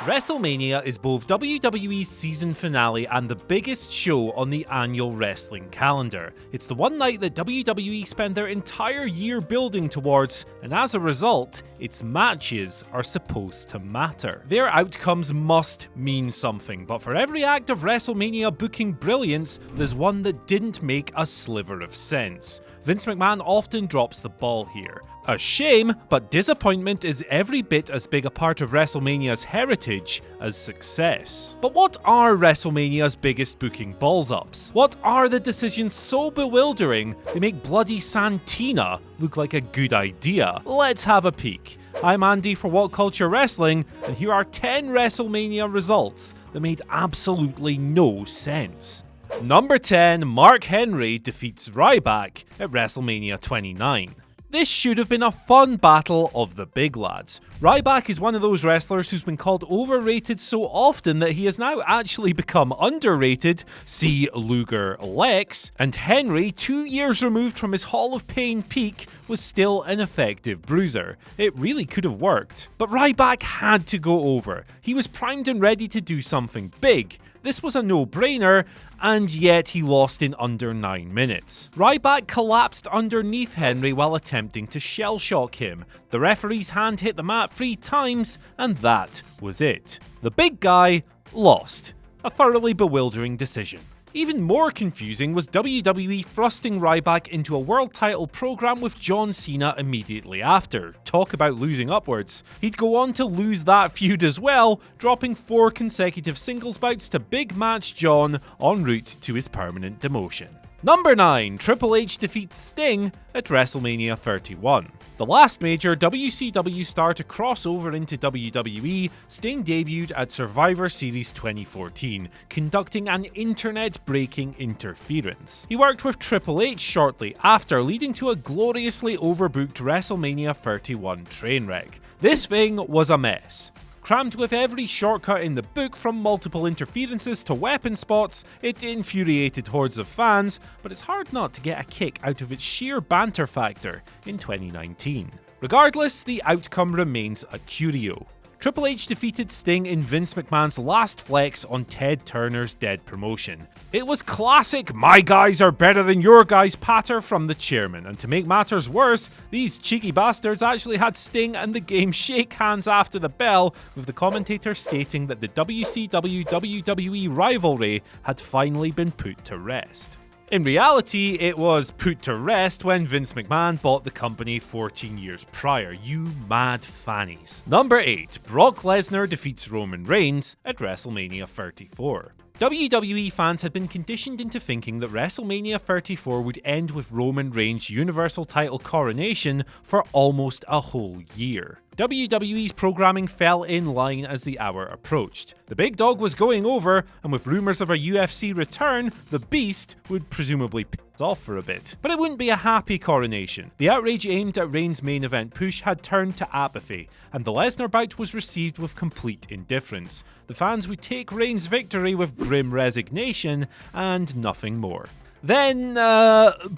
WrestleMania is both WWE's season finale and the biggest show on the annual wrestling calendar. It's the one night that WWE spend their entire year building towards, and as a result, its matches are supposed to matter. Their outcomes must mean something, but for every act of WrestleMania booking brilliance, there's one that didn't make a sliver of sense. Vince McMahon often drops the ball here. A shame, but disappointment is every bit as big a part of WrestleMania's heritage as success. But what are WrestleMania's biggest booking balls-ups? What are the decisions so bewildering they make bloody Santina look like a good idea? Let's have a peek. I'm Andy for WhatCulture Wrestling, and here are 10 WrestleMania results that made absolutely no sense. Number 10, Mark Henry defeats RYBACK at WrestleMania 29. This should have been a fun battle of the big lads. RYBACK is one of those wrestlers who's been called overrated so often that he has now actually become underrated, see Luger Lex, and Henry, 2 years removed from his Hall of Pain peak, was still an effective bruiser. It really could have worked. But RYBACK had to go over. He was primed and ready to do something big. This was a no-brainer, and yet he lost in under 9 minutes. RYBACK collapsed underneath Henry while attempting to shell-shock him. The referee's hand hit the mat 3 times, and that was it. The big guy lost. A thoroughly bewildering decision. Even more confusing was WWE thrusting RYBACK into a world title program with John Cena immediately after. Talk about losing upwards. He'd go on to lose that feud as well, dropping 4 consecutive singles bouts to Big Match John en route to his permanent demotion. Number 9, Triple H defeats Sting at WrestleMania 31. The last major WCW star to cross over into WWE, Sting debuted at Survivor Series 2014, conducting an internet-breaking interference. He worked with Triple H shortly after, leading to a gloriously overbooked WrestleMania 31 train wreck. This thing was a mess. Crammed with every shortcut in the book, from multiple interferences to weapon spots, it infuriated hordes of fans, but it's hard not to get a kick out of its sheer banter factor in 2019. Regardless, the outcome remains a curio. Triple H defeated Sting in Vince McMahon's last flex on Ted Turner's Dead promotion. It was classic "my guys are better than your guys" patter from the chairman, and to make matters worse, these cheeky bastards actually had Sting and the game shake hands after the bell, with the commentator stating that the WCW-WWE rivalry had finally been put to rest. In reality, it was put to rest when Vince McMahon bought the company 14 years prior, you mad fannies. Number 8, Brock Lesnar defeats Roman Reigns at WrestleMania 34. WWE fans had been conditioned into thinking that WrestleMania 34 would end with Roman Reigns' Universal title coronation for almost a whole year. WWE's programming fell in line as the hour approached. The big dog was going over, and with rumours of a UFC return, the Beast would presumably piss off for a bit. But it wouldn't be a happy coronation. The outrage aimed at Reigns' main event push had turned to apathy, and the Lesnar bout was received with complete indifference. The fans would take Reigns' victory with grim resignation and nothing more. Then,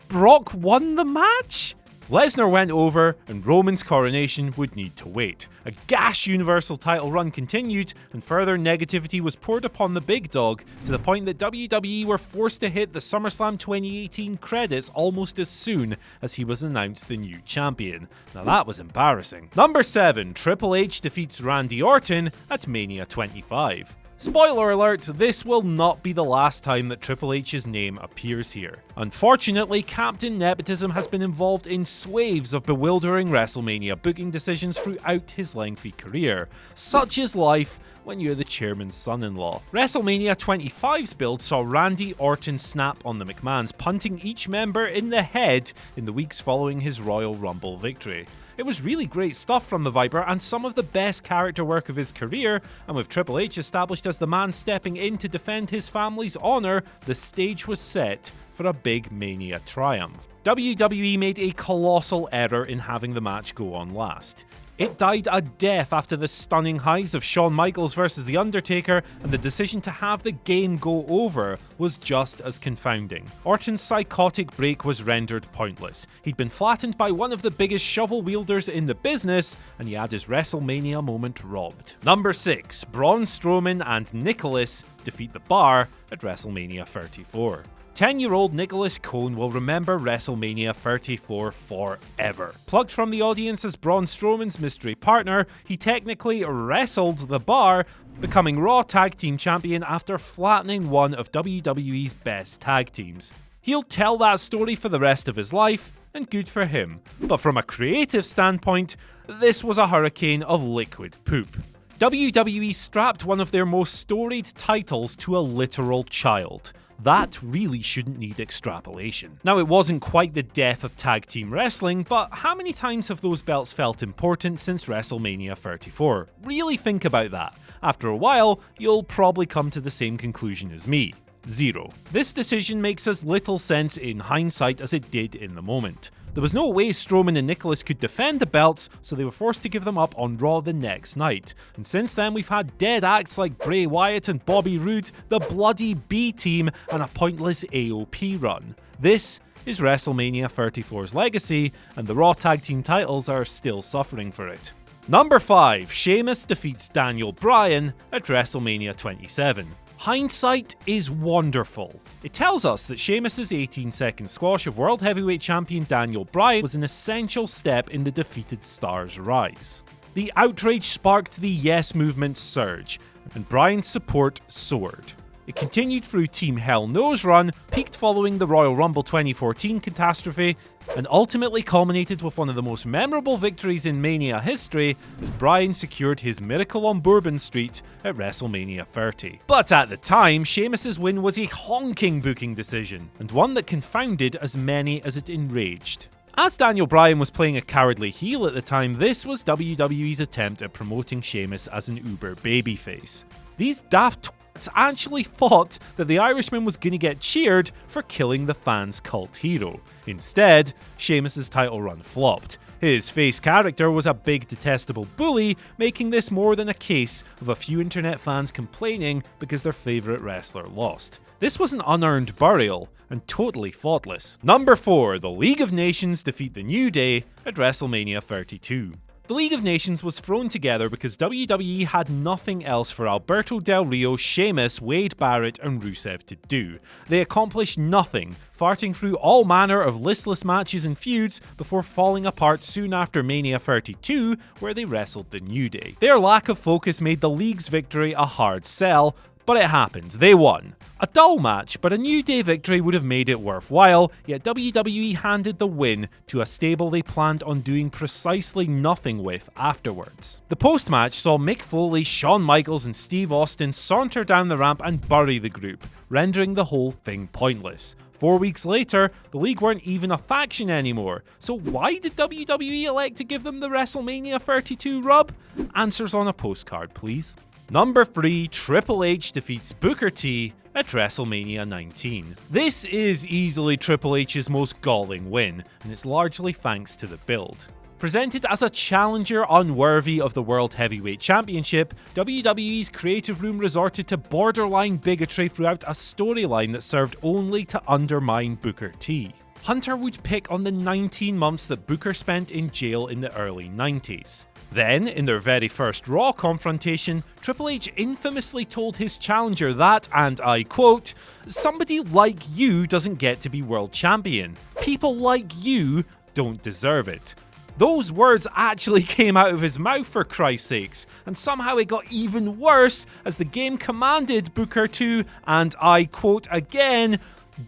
Brock won the match? Lesnar went over, and Roman's coronation would need to wait. A gash Universal title run continued, and further negativity was poured upon the big dog, to the point that WWE were forced to hit the SummerSlam 2018 credits almost as soon as he was announced the new champion. Now that was embarrassing. Number 7, Triple H defeats Randy Orton at Mania 25. Spoiler alert, this will not be the last time that Triple H's name appears here. Unfortunately, Captain Nepotism has been involved in swathes of bewildering WrestleMania booking decisions throughout his lengthy career. Such is life when you're the chairman's son-in-law. WrestleMania 25's build saw Randy Orton snap on the McMahons, punting each member in the head in the weeks following his Royal Rumble victory. It was really great stuff from the Viper and some of the best character work of his career, and with Triple H established as the man stepping in to defend his family's honour, the stage was set for a big Mania triumph. WWE made a colossal error in having the match go on last. It died a death after the stunning highs of Shawn Michaels versus The Undertaker, and the decision to have the game go over was just as confounding. Orton's psychotic break was rendered pointless. He'd been flattened by one of the biggest shovel wielders in the business, and he had his WrestleMania moment robbed. Number 6. Braun Strowman and Nicholas defeat the Bar at WrestleMania 34. 10-year-old Nicholas Cone will remember WrestleMania 34 forever. Plucked from the audience as Braun Strowman's mystery partner, he technically wrestled the Bar, becoming Raw Tag Team Champion after flattening one of WWE's best tag teams. He'll tell that story for the rest of his life, and good for him. But from a creative standpoint, this was a hurricane of liquid poop. WWE strapped one of their most storied titles to a literal child. That really shouldn't need extrapolation. Now, it wasn't quite the death of tag team wrestling, but how many times have those belts felt important since WrestleMania 34? Really think about that. After a while, you'll probably come to the same conclusion as me. 0. This decision makes as little sense in hindsight as it did in the moment. There was no way Strowman and Nicholas could defend the belts, so they were forced to give them up on Raw the next night. And since then, we've had dead acts like Bray Wyatt and Bobby Roode, the bloody B Team, and a pointless AOP run. This is WrestleMania 34's legacy, and the Raw Tag Team titles are still suffering for it. Number 5. Sheamus defeats Daniel Bryan at WrestleMania 27. Hindsight is wonderful. It tells us that Sheamus' 18-second squash of World Heavyweight Champion Daniel Bryan was an essential step in the defeated star's rise. The outrage sparked the Yes Movement's surge, and Bryan's support soared. It continued through Team Hell No's run, peaked following the Royal Rumble 2014 catastrophe, and ultimately culminated with one of the most memorable victories in Mania history as Bryan secured his Miracle on Bourbon Street at WrestleMania 30. But at the time, Sheamus' win was a honking booking decision, and one that confounded as many as it enraged. As Daniel Bryan was playing a cowardly heel at the time, this was WWE's attempt at promoting Sheamus as an uber babyface. These daft actually thought that the Irishman was going to get cheered for killing the fans' cult hero. Instead, Sheamus' title run flopped. His face character was a big detestable bully, making this more than a case of a few internet fans complaining because their favourite wrestler lost. This was an unearned burial, and totally thoughtless. Number 4. The League of Nations defeat the New Day at WrestleMania 32. The League of Nations was thrown together because WWE had nothing else for Alberto Del Rio, Sheamus, Wade Barrett and Rusev to do. They accomplished nothing, farting through all manner of listless matches and feuds before falling apart soon after Mania 32, where they wrestled the New Day. Their lack of focus made the League's victory a hard sell, but it happened. They won. A dull match, but a New Day victory would have made it worthwhile, yet WWE handed the win to a stable they planned on doing precisely nothing with afterwards. The post-match saw Mick Foley, Shawn Michaels and Steve Austin saunter down the ramp and bury the group, rendering the whole thing pointless. 4 weeks later, the League weren't even a faction anymore, so why did WWE elect to give them the WrestleMania 32 rub? Answers on a postcard, please. Number 3. Triple H defeats Booker T at WrestleMania 19. This is easily Triple H's most galling win, and it's largely thanks to the build. Presented as a challenger unworthy of the World Heavyweight Championship, WWE's creative room resorted to borderline bigotry throughout a storyline that served only to undermine Booker T. Hunter would pick on the 19 months that Booker spent in jail in the early 90s. Then, in their very first Raw confrontation, Triple H infamously told his challenger that, and I quote, "Somebody like you doesn't get to be world champion. People like you don't deserve it." Those words actually came out of his mouth, for Christ's sakes, and somehow it got even worse as the game commanded Booker to, and I quote again,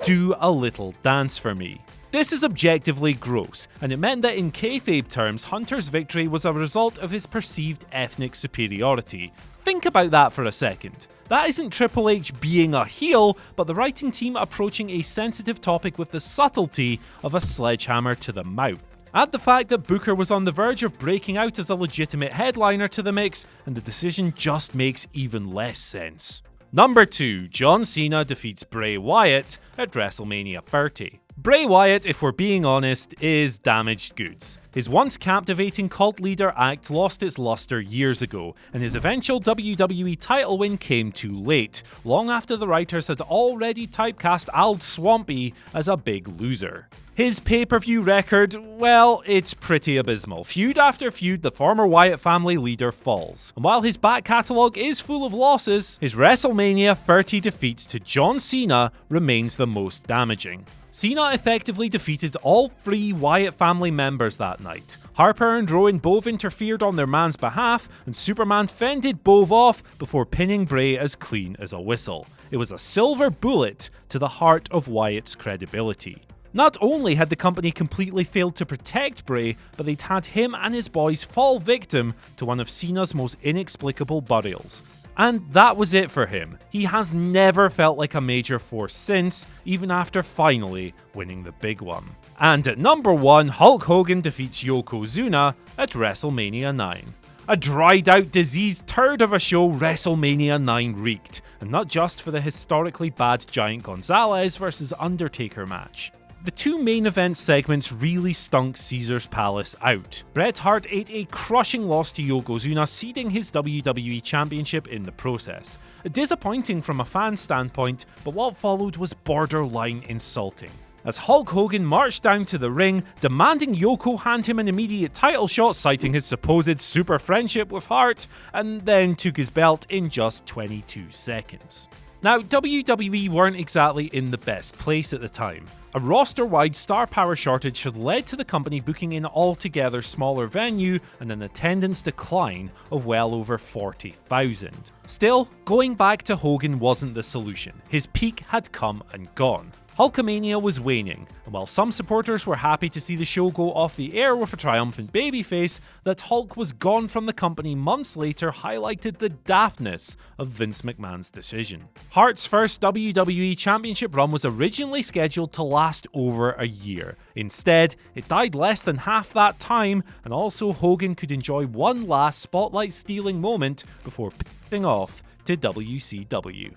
"do a little dance for me." This is objectively gross, and it meant that in kayfabe terms, Hunter's victory was a result of his perceived ethnic superiority. Think about that for a second. That isn't Triple H being a heel, but the writing team approaching a sensitive topic with the subtlety of a sledgehammer to the mouth. Add the fact that Booker was on the verge of breaking out as a legitimate headliner to the mix, and the decision just makes even less sense. Number 2. John Cena defeats Bray Wyatt at WrestleMania 30. Bray Wyatt, if we're being honest, is damaged goods. His once captivating cult leader act lost its luster years ago, and his eventual WWE title win came too late, long after the writers had already typecast Al Swampy as a big loser. His pay-per-view record, well, it's pretty abysmal. Feud after feud, the former Wyatt family leader falls. And while his back catalogue is full of losses, his WrestleMania 30 defeat to John Cena remains the most damaging. Cena effectively defeated all 3 Wyatt family members that night. Harper and Rowan both interfered on their man's behalf, and Superman fended both off before pinning Bray as clean as a whistle. It was a silver bullet to the heart of Wyatt's credibility. Not only had the company completely failed to protect Bray, but they'd had him and his boys fall victim to one of Cena's most inexplicable burials. And that was it for him. He has never felt like a major force since, even after finally winning the big one. And at number 1, Hulk Hogan defeats Yokozuna at WrestleMania 9. A dried out, diseased turd of a show, WrestleMania 9 reeked, and not just for the historically bad Giant Gonzalez vs Undertaker match. The 2 main event segments really stunk Caesar's Palace out. Bret Hart ate a crushing loss to Yokozuna, ceding his WWE Championship in the process. Disappointing from a fan standpoint, but what followed was borderline insulting. As Hulk Hogan marched down to the ring, demanding Yoko hand him an immediate title shot, citing his supposed super friendship with Hart, and then took his belt in just 22 seconds. Now, WWE weren't exactly in the best place at the time. A roster-wide star power shortage had led to the company booking an altogether smaller venue and an attendance decline of well over 40,000. Still, going back to Hogan wasn't the solution. His peak had come and gone. Hulkamania was waning, and while some supporters were happy to see the show go off the air with a triumphant babyface, that Hulk was gone from the company months later highlighted the daftness of Vince McMahon's decision. Hart's first WWE Championship run was originally scheduled to last over a year. Instead, it died less than half that time, and also Hogan could enjoy one last spotlight-stealing moment before pivoting off to WCW.